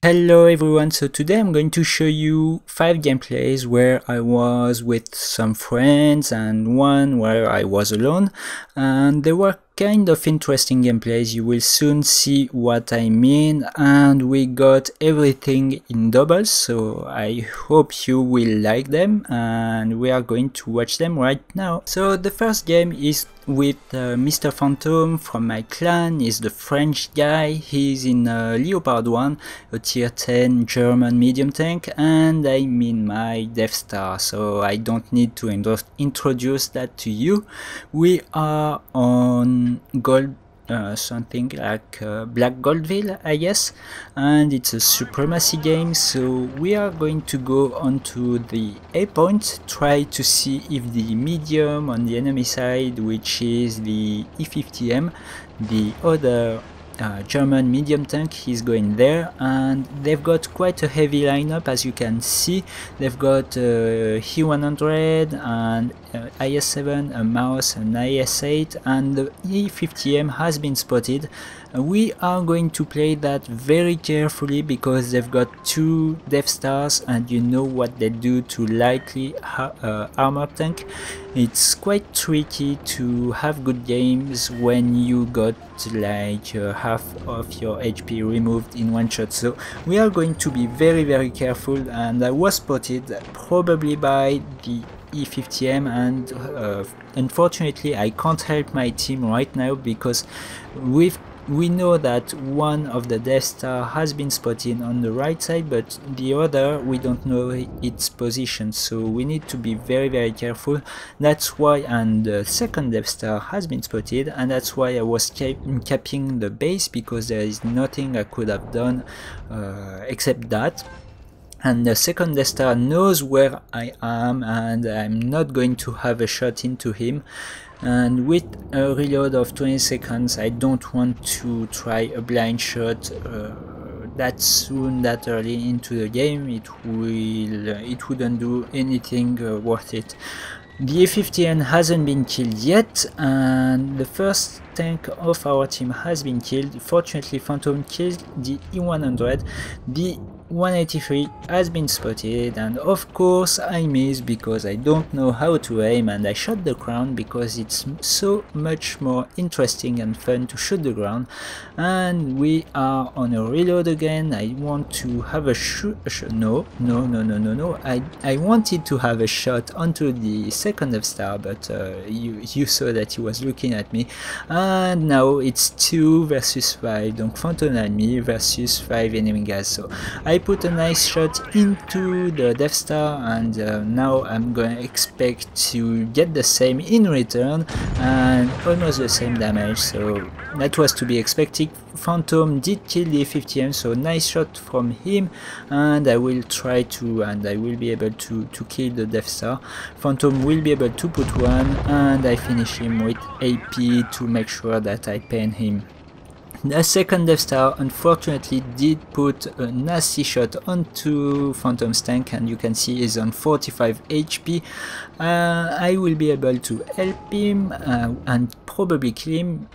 Hello everyone, so today I'm going to show you 5 gameplays where I was with some friends and one where I was alone, and they were kind of interesting gameplays. You will soon see what I mean, and we got everything in doubles, so I hope you will like them and we are going to watch them right now. So the first game is with Mr. Phantom from my clan. He's the French guy. He's in Leopard 1, a tier 10 German medium tank, and I'm in my Death Star, so I don't need to introduce that to you. We are on gold, something like Black Goldville, I guess, and it's a supremacy game, so we are going to go onto the A point, try to see if the medium on the enemy side, which is the E50M, the other German medium tank, is going there, and they've got quite a heavy lineup. As you can see, they've got E100 and IS-7, a mouse, an IS-8, and the E50M has been spotted. We are going to play that very carefully because they've got 2 Death Stars, and you know what they do to lightly armor tank. It's quite tricky to have good games when you got like half of your HP removed in one shot, so we are going to be very careful. And I was spotted probably by the E50M, and unfortunately I can't help my team right now because we know that one of the Death Star has been spotted on the right side, but the other we don't know its position, so we need to be very careful. That's why, and the second Death Star has been spotted, and that's why I was capping the base, because there is nothing I could have done except that. And the second Death Star knows where I am, and I'm not going to have a shot into him. And with a reload of 20 seconds, I don't want to try a blind shot that soon, that early into the game. It wouldn't do anything worth it. The E50N hasn't been killed yet, and the first tank of our team has been killed. Fortunately, Phantom killed the E100. The 183 has been spotted, and of course I missed because I don't know how to aim, and I shot the ground because it's so much more interesting and fun to shoot the ground. And we are on a reload again. I want to have a no, I wanted to have a shot onto the second Death Star, but you saw that he was looking at me, and now it's 2 versus 5, donc Phantom and me versus 5 enemy guys. So I put a nice shot into the Death Star, and now I'm gonna expect to get the same in return and almost the same damage, so that was to be expected. Phantom did kill the 50M, so nice shot from him, and I will try to, and I will be able to kill the Death Star. Phantom will be able to put one, and I finish him with AP to make sure that I pen him. The second Death Star unfortunately did put a nasty shot onto Phantom's tank, and you can see he's on 45 HP. I will be able to help him and probably kill him.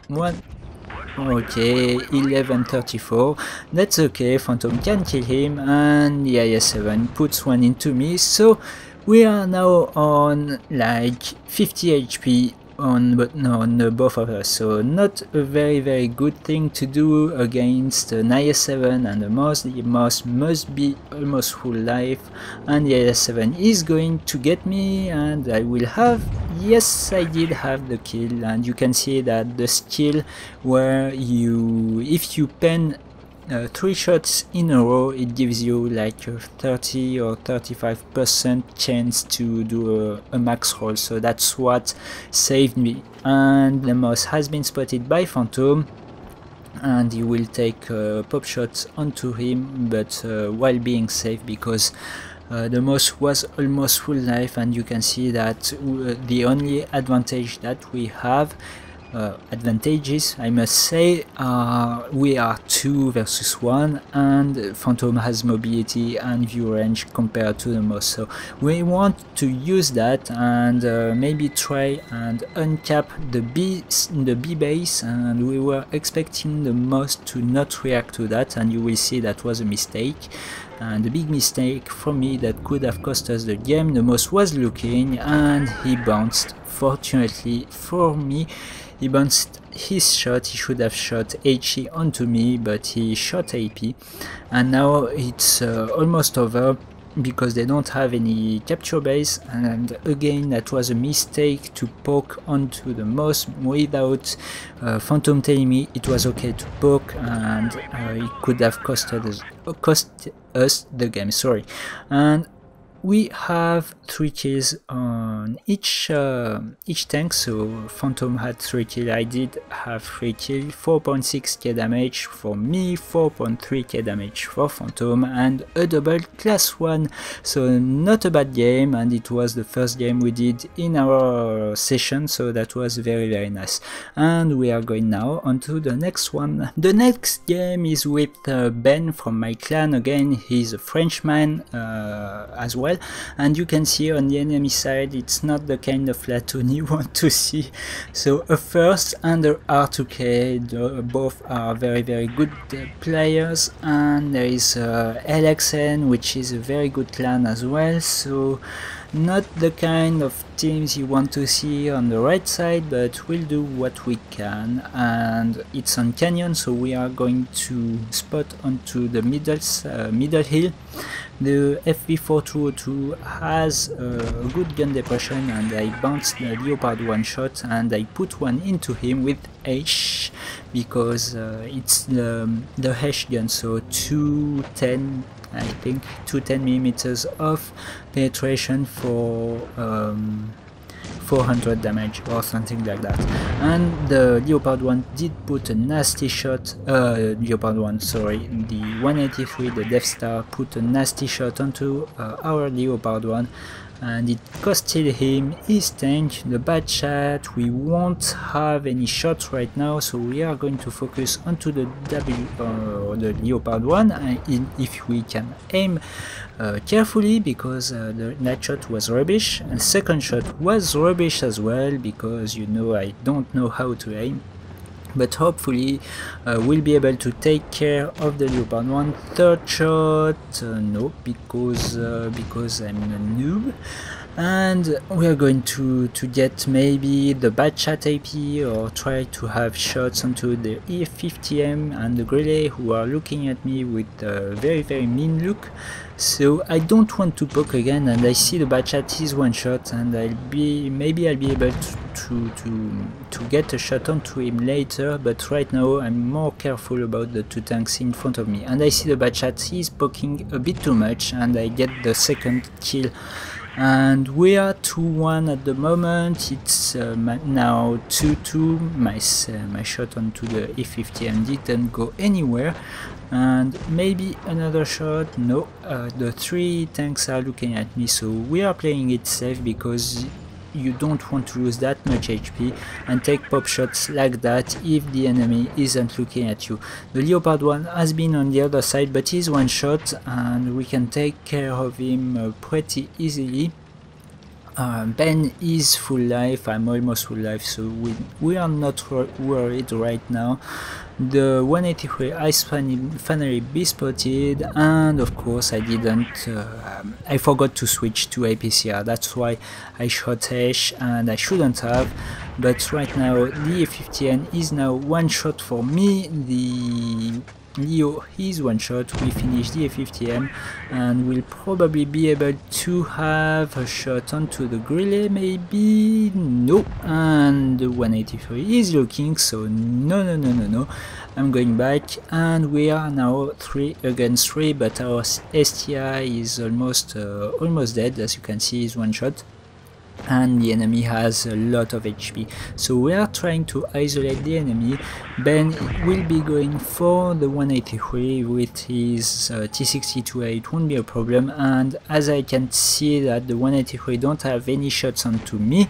Okay, 1134, that's okay, Phantom can kill him, and the IS-7 puts one into me, so we are now on like 50 HP on both of us, so not a very good thing to do against an IS-7 and a mouse. The mouse must be almost full life, and the IS-7 is going to get me, and I will have, yes, I did have the kill. And you can see that the skill where if you pen 3 shots in a row, it gives you like a 30 or 35% chance to do a max roll, so that's what saved me. And the mouse has been spotted by Phantom, and he will take pop shots onto him, but while being safe, because the mouse was almost full life. And you can see that the only advantage that we have advantages, I must say. We are 2 versus 1, and Phantom has mobility and view range compared to the Moss, so we want to use that and maybe try and uncap the B base, and we were expecting the Moss to not react to that, and you will see that was a mistake. And a big mistake for me that could have cost us the game. The Moss was looking and he bounced. Fortunately for me, he bounced his shot. He should have shot HE onto me, but he shot AP. And now it's almost over because they don't have any capture base, and again that was a mistake to poke onto the Moss without Phantom telling me it was okay to poke, and it could have cost us the game, sorry. And we have 3 kills on each tank, so Phantom had 3 kills, I did have 3 kills, 4.6k damage for me, 4.3k damage for Phantom, and a double class 1, so not a bad game, and it was the first game we did in our session, so that was very nice. And we are going now on to the next one. The next game is with Ben from my clan. Again, he's a Frenchman as well. And you can see on the enemy side it's not the kind of platoon you want to see. So a first and a R2K, both are very good players, and there is LXN, which is a very good clan as well, so not the kind of teams you want to see on the right side, but we'll do what we can. And it's on canyon, so we are going to spot onto the middle hill. The FV4202 has a good gun depression, and I bounced the Leopard 1 shot and I put one into him with H, because it's the H gun, so 210, I think 210mm of penetration for 400 damage or something like that. And the Leopard 1 did put a nasty shot, Leopard 1, sorry, the 183, the Death Star, put a nasty shot onto our Leopard 1, and it costed him his tank, the bad shot. We won't have any shots right now, so we are going to focus onto the the Leopard 1, if we can aim carefully, because that shot was rubbish, and second shot was rubbish as well, because you know I don't know how to aim. But hopefully we'll be able to take care of the Leopard 1. Third shot, no, because I'm a noob. And we are going to get maybe the bad shot AP, or try to have shots onto the E50M and the Grelay, who are looking at me with a very mean look. So I don't want to poke again, and I see the bad shot is one shot, and maybe I'll be able to get a shot onto him later, but right now I'm more careful about the 2 tanks in front of me. And I see the bad shot, he's poking a bit too much, and I get the second kill. And we are 2-1 at the moment. It's now 2-2. My shot onto the E50M didn't go anywhere, and maybe another shot. No, the 3 tanks are looking at me, so we are playing it safe, because you don't want to lose that much HP and take pop shots like that if the enemy isn't looking at you. The Leopard 1 has been on the other side, but he's one shot and we can take care of him pretty easily. Ben is full life, I'm almost full life, so we are not worried right now. The 183 is finally be spotted, and of course I didn't, I forgot to switch to APCR, that's why I shot H, and I shouldn't have. But right now the A50N is now one shot for me, the Leo is one shot, we finish the A50M, and we'll probably be able to have a shot onto the Grelay, maybe, no, and the 183 is looking, so no, I'm going back, and we are now 3 against 3, but our STI is almost dead, as you can see, is one shot. And the enemy has a lot of HP, so we are trying to isolate the enemy. Ben will be going for the 183 with his T62A, it won't be a problem, and as I can see that the 183 don't have any shots onto me,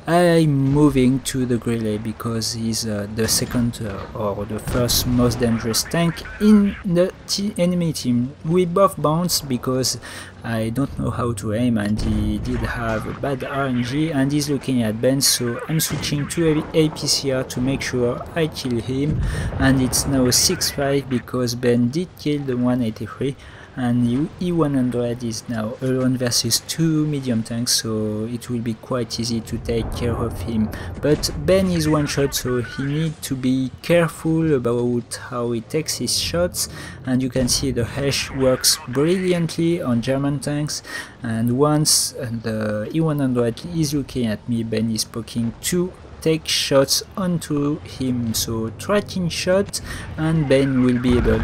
I'm moving to the Grille because he's the second or the first most dangerous tank in the enemy team. We both bounced because I don't know how to aim, and he did have a bad RNG, and he's looking at Ben, so I'm switching to APCR to make sure I kill him, and it's now 6-5 because Ben did kill the 183. And E100 is now alone versus 2 medium tanks, so it will be quite easy to take care of him. But Ben is one shot, so he needs to be careful about how he takes his shots, and you can see the hash works brilliantly on German tanks, and once the E100 is looking at me, Ben is poking to take shots onto him, so tracking shot, and Ben will be able,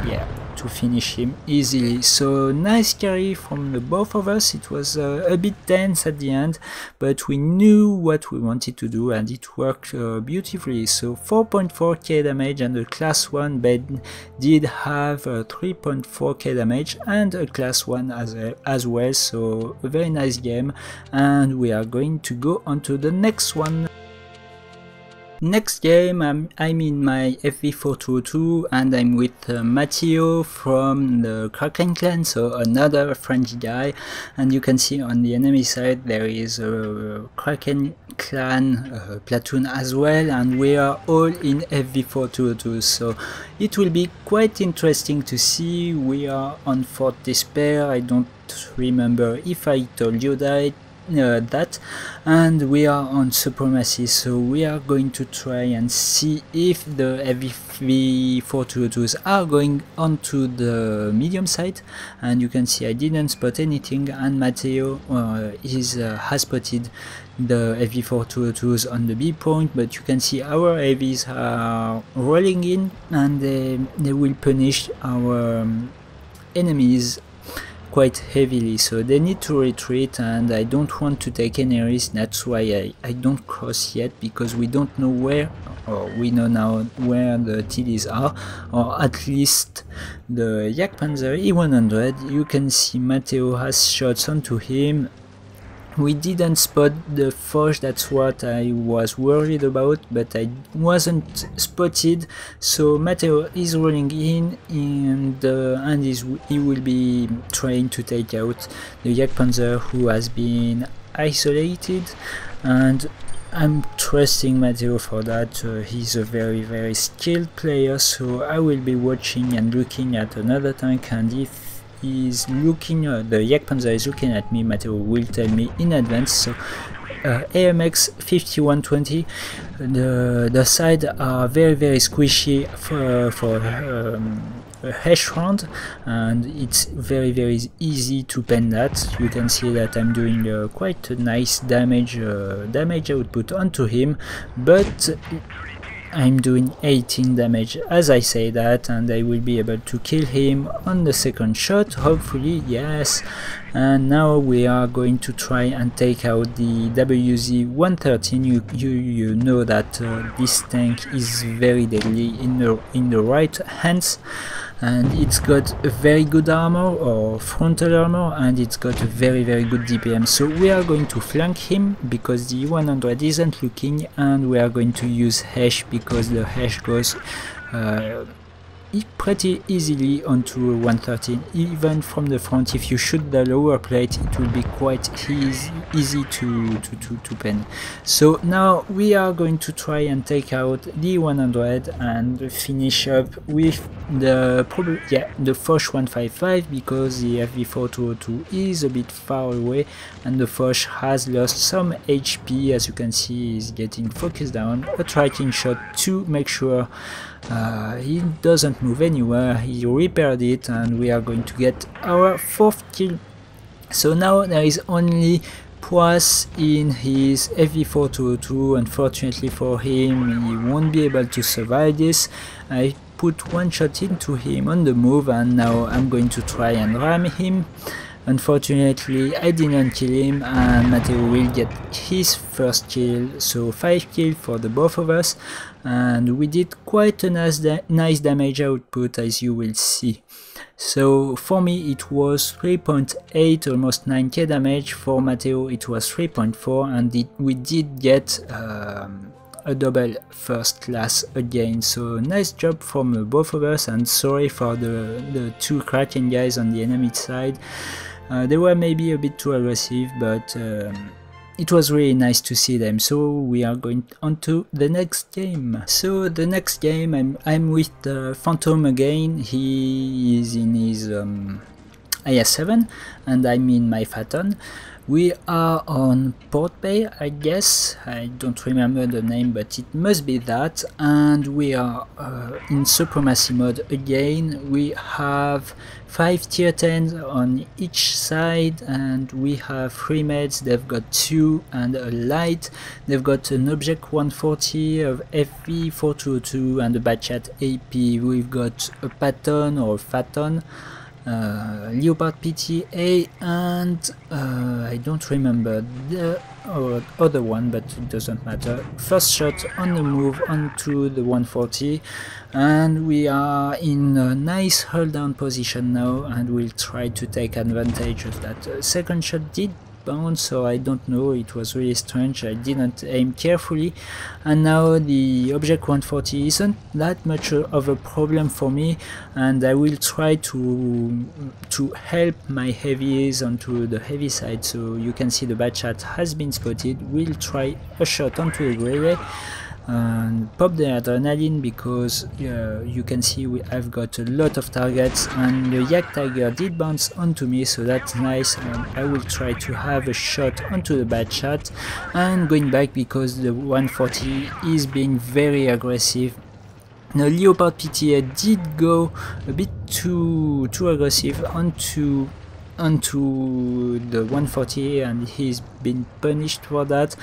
to finish him easily. So nice carry from the both of us. It was a bit tense at the end, but we knew what we wanted to do, and it worked beautifully. So 4.4k damage, and a class 1 Ben did have 3.4k damage and a class 1 as well, so a very nice game, and we are going to go on to the next one. Next game, I'm in my FV4202, and I'm with Matteo from the Kraken clan, so another French guy, and you can see on the enemy side there is a Kraken clan platoon as well, and we are all in FV4202, so it will be quite interesting to see. We are on Fort Despair. I don't remember if I told you that, and we are on Supremacy, so we are going to try and see if the FV4202s are going onto the medium side, and you can see I didn't spot anything, and Matteo has spotted the FV4202s on the B point, but you can see our AVs are rolling in, and they will punish our enemies quite heavily, so they need to retreat, and I don't want to take any risk. That's why I don't cross yet, because we don't know where, or we know now where the TDs are, or at least the Jagdpanzer E100. You can see Matteo has shots onto him. We didn't spot the Foch, that's what I was worried about, but I wasn't spotted, so Matteo is rolling in, and he will be trying to take out the Jagdpanzer, who has been isolated, and I'm trusting Matteo for that. He's a very skilled player, so I will be watching and looking at another tank, and if is looking, the Jagdpanzer is looking at me, Matteo will tell me in advance. So AMX 5120, the sides are very squishy for a hash round, and it's very easy to pen that. You can see that I'm doing quite a nice damage output onto him, but I'm doing 18 damage as I say that, and I will be able to kill him on the second shot, hopefully, yes. And now we are going to try and take out the WZ-113. You know that this tank is very deadly in the right hands, and it's got a very good armor, or frontal armor, and it's got a very good DPM. So we are going to flank him because the 100 isn't looking, and we are going to use hash because the hash goes pretty easily onto 113, even from the front. If you shoot the lower plate, it will be quite easy to pen. So now we are going to try and take out the 100 and finish up with the Foch 155, because the FV4202 is a bit far away, and the Foch has lost some HP. As you can see, he's getting focused down. A tracking shot to make sure he doesn't move anywhere. He repaired it, and we are going to get our 4th kill. So now there is only Poise in his FV4202. Unfortunately for him, he won't be able to survive this. I put one shot into him on the move, and now I'm going to try and ram him. Unfortunately, I didn't kill him, and Matteo will get his first kill, so 5 kills for the both of us, and we did quite a nice damage output, as you will see. So for me it was 3.8, almost 9k damage. For Matteo it was 3.4, and we did get a double first class again, so nice job from both of us, and sorry for the two Kraken guys on the enemy side. They were maybe a bit too aggressive, but it was really nice to see them. So we are going on to the next game. So the next game I'm with Phantom again. He is in his IS-7 and I'm in my Phaeton. We are on Port Bay, I guess. I don't remember the name, but it must be that. And we are in Supremacy mode again. We have 5 tier 10s on each side, and we have 3 meds. They've got 2 and a light. They've got an Object 140 of FV 4202 and a Batchat AP. We've got a Patton or Phaeton, Leopard PTA, and I don't remember the other one, but it doesn't matter. First shot on the move onto the 140, and we are in a nice hold down position now, and we'll try to take advantage of that. Second shot did bounce, so I don't know, it was really strange. I didn't aim carefully, and now the Object 140 isn't that much of a problem for me, and I will try to help my heavies onto the heavy side. So you can see the Batchat has been spotted. We'll try a shot onto the Grey and pop the adrenaline, because you can see I've got a lot of targets, and the Yak Tiger did bounce onto me, so that's nice. And I will try to have a shot onto the Batchat and going back, because the 140 is being very aggressive. The Leopard PTA did go a bit too aggressive onto the 140, and he's been punished for that.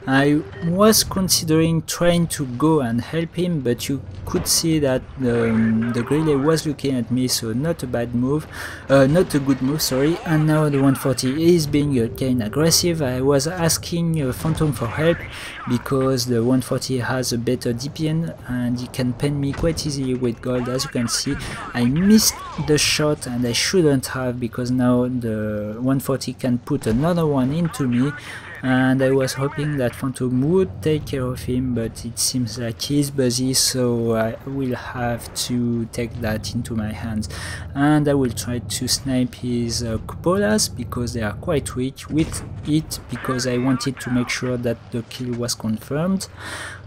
I was considering trying to go and help him, but you could see that the Grille was looking at me, so not a bad move, not a good move, sorry. And now the 140 is being again aggressive. I was asking Phantom for help, because the 140 has a better DPN and he can pen me quite easily with gold. As you can see, I missed the shot, and I shouldn't have, because now the 140 can put another one into me, and I was hoping that Phantom would take care of him, but it seems like he's busy, so I will have to take that into my hands, and I will try to snipe his cupolas, because they are quite weak with it, because I wanted to make sure that the kill was confirmed.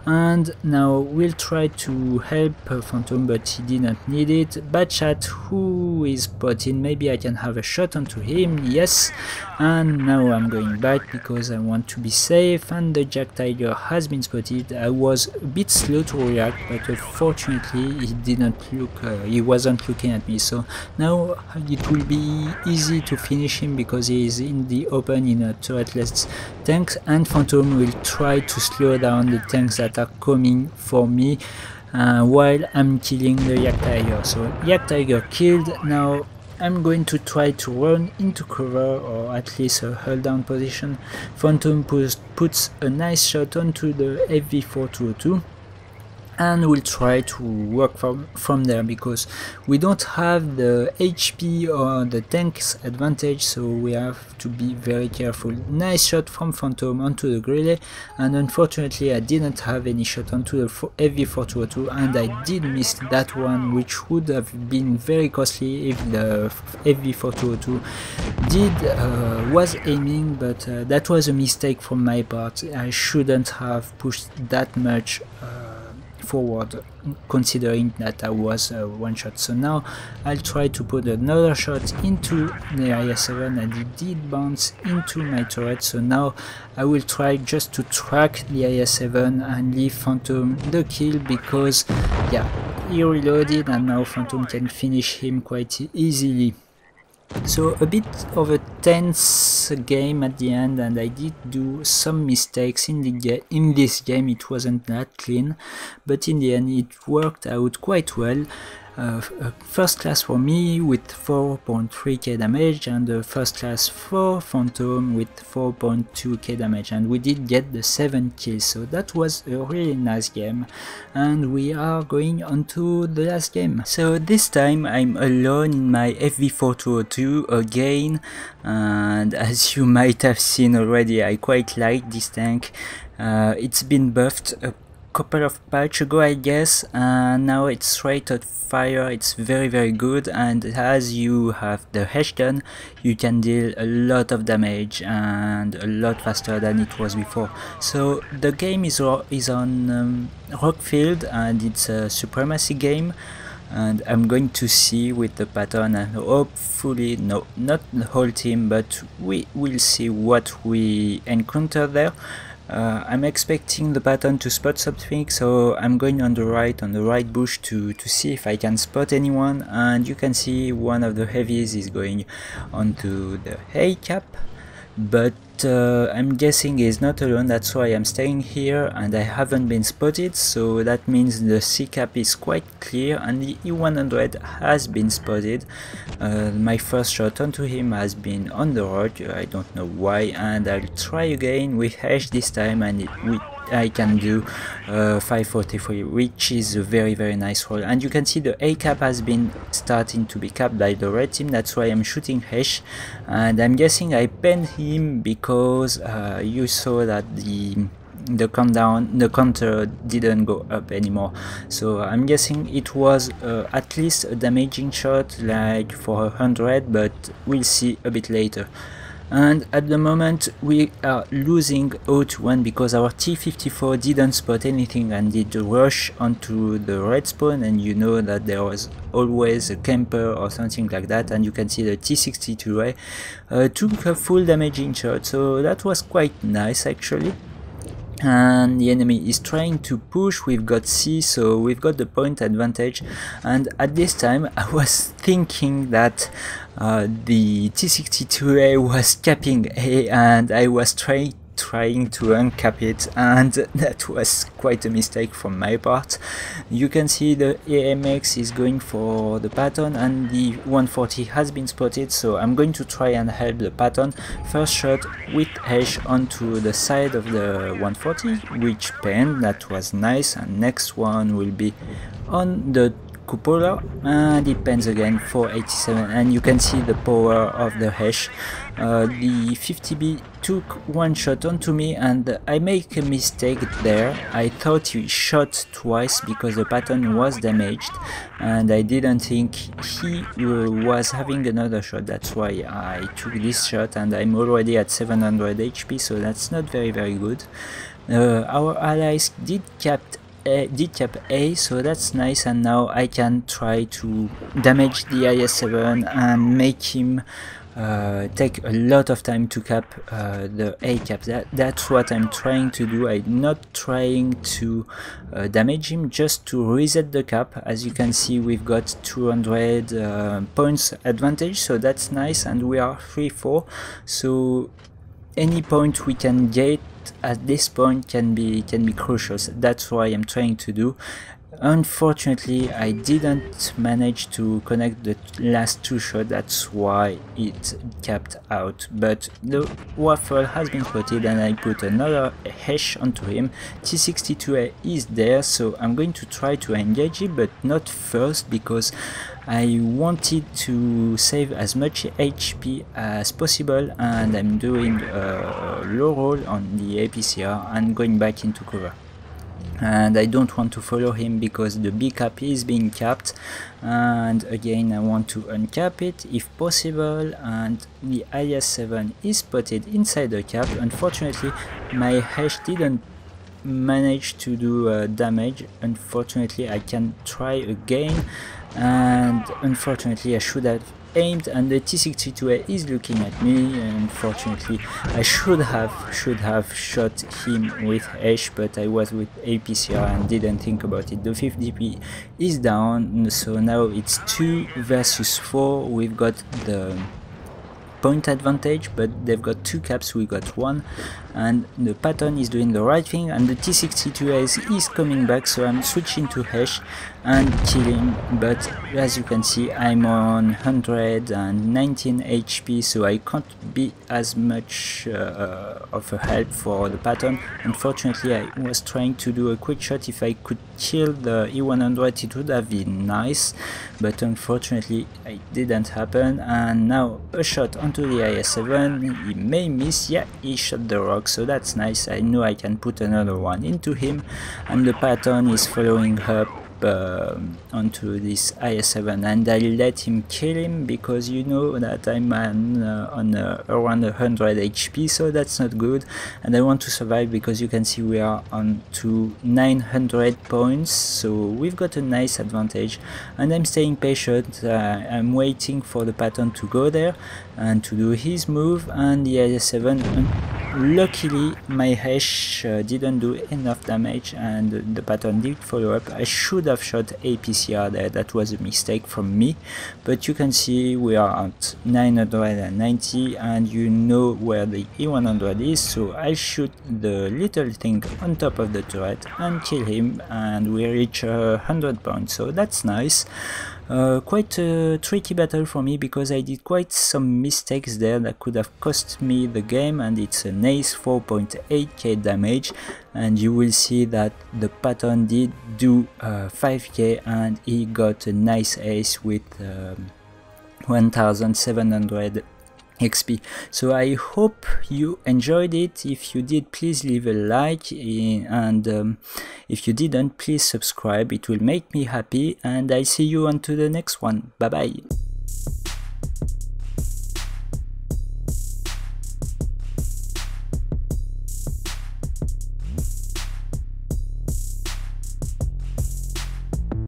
And now we'll try to help Phantom, but he didn't need it. Batchat, who is spotted, maybe I can have a shot onto him, yes. And now I'm going back, because I want to be safe, and the Jack Tiger has been spotted. I was a bit slow to react, but unfortunately he wasn't looking at me, so now it will be easy to finish him, because he is in the open in a turretless tank, and Phantom will try to slow down the tanks that are coming for me while I'm killing the Yak Tiger. So Yak Tiger killed. Now I'm going to try to run into cover, or at least a hold down position. Phantom puts a nice shot onto the FV4202, and we'll try to work from there, because we don't have the HP or the tank's advantage, so we have to be very careful. Nice shot from Phantom onto the Grille, and unfortunately I didn't have any shot onto the FV4202, and I did miss that one, which would have been very costly if the FV4202 was aiming, but that was a mistake from my part. I shouldn't have pushed that much forward, considering that I was one shot. So now I'll try to put another shot into the IS-7, and it did bounce into my turret. So now I will try just to track the IS-7 and leave Phantom the kill, because yeah, he reloaded, and now Phantom can finish him quite easily. So a bit of a tense game at the end, and I did do some mistakes in this game. It wasn't that clean, but in the end it worked out quite well. first class for me with 4.3k damage, and the first class for Phantom with 4.2k damage, and we did get the 7 kills, so that was a really nice game. And we are going on to the last game. So this time I'm alone in my FV4202 again, and as you might have seen already, I quite like this tank. It's been buffed a couple of patches ago, I guess, and now it's rate of fire, it's very good, and as you have the Hesh gun, you can deal a lot of damage and a lot faster than it was before. So the game is on Rockfield, and it's a supremacy game, and I'm going to see with the pattern, and hopefully, no, not the whole team, but we will see what we encounter there. I'm expecting the pattern to spot something, so I'm going on the right bush to see if I can spot anyone, and you can see one of the heavies is going onto the A cap, but I'm guessing he's not alone, that's why I'm staying here, and I haven't been spotted, so that means the C cap is quite clear, and the E100 has been spotted. My first shot onto him has been on the rock, I don't know why, and I'll try again with Hesh this time, and I can do 543, which is a very nice roll. And you can see the A cap has been starting to be capped by the red team, that's why I'm shooting Hesh, and I'm guessing I penned him because you saw that the counter didn't go up anymore, so I'm guessing it was at least a damaging shot, like for 100, but we'll see a bit later. And at the moment we are losing 0-1 because our T-54 didn't spot anything and did rush onto the red spawn, and you know that there was always a camper or something like that, and you can see the T-62A took a full damaging shot, so that was quite nice actually. And the enemy is trying to push, we've got C, so we've got the point advantage, and at this time I was thinking that the T-62A was capping A, and I was trying to uncap it, and that was quite a mistake from my part. You can see the AMX is going for the pattern, and the 140 has been spotted, so I'm going to try and help the pattern. First shot with Hesh onto the side of the 140, which penned, that was nice, and next one will be on the cupola, and it pens again for 87, and you can see the power of the Hesh. The 50B took one shot onto me, and I make a mistake there. I thought he shot twice because the pattern was damaged, and I didn't think he was having another shot, that's why I took this shot, and I'm already at 700 HP, so that's not very good. Our allies did cap A, so that's nice, and now I can try to damage the IS-7 and make him take a lot of time to cap the A cap. That's what I'm trying to do. I'm not trying to damage him, just to reset the cap. As you can see, we've got 200 points advantage, so that's nice, and we are 3-4, so any point we can get at this point can be crucial. So that's why I'm trying to do. Unfortunately, I didn't manage to connect the last two shots, that's why it capped out, but the waffle has been spotted, and I put another Hesh onto him. T-62A is there, so I'm going to try to engage it, but not first, because I wanted to save as much HP as possible, and I'm doing a low roll on the APCR and going back into cover. And I don't want to follow him because the B cap is being capped, and again I want to uncap it if possible, and the IS-7 is spotted inside the cap. Unfortunately my Hesh didn't manage to do damage. Unfortunately I can try again, and unfortunately I should have aimed, and the T-62A is looking at me. Unfortunately I should have shot him with Hesh, but I was with APCR and didn't think about it. The 50p is down, so now it's 2 versus 4. We've got the point advantage, but they've got 2 caps, we got 1, and the pattern is doing the right thing, and the T62 ace is coming back, so I'm switching to Hesh and killing, but as you can see I'm on 119 HP, so I can't be as much of a help for the pattern. Unfortunately, I was trying to do a quick shot. If I could kill the E100 it would have been nice, but unfortunately it didn't happen. And now a shot onto the IS-7, he may miss, yeah, he shot the rock, so that's nice. I know I can put another one into him, and the pattern is following up onto this IS-7, and I let him kill him because you know that I'm on around 100 HP, so that's not good, and I want to survive because you can see we are on to 900 points, so we've got a nice advantage, and I'm staying patient. I'm waiting for the pattern to go there and to do his move, and the IS-7, luckily my Hesh didn't do enough damage and the pattern did follow up. I should have shot APCR there, that was a mistake from me, but you can see we are at 990 and you know where the E100 is, so I shoot the little thing on top of the turret and kill him, and we reach 100 points, so that's nice. Quite a tricky battle for me because I did quite some mistakes there that could have cost me the game, and it's an ace 4.8k damage, and you will see that the pattern did do 5k and he got a nice ace with 1700 XP. So I hope you enjoyed it. If you did, please leave a like, and if you didn't, please subscribe. It will make me happy, and I see you on to the next one. Bye bye.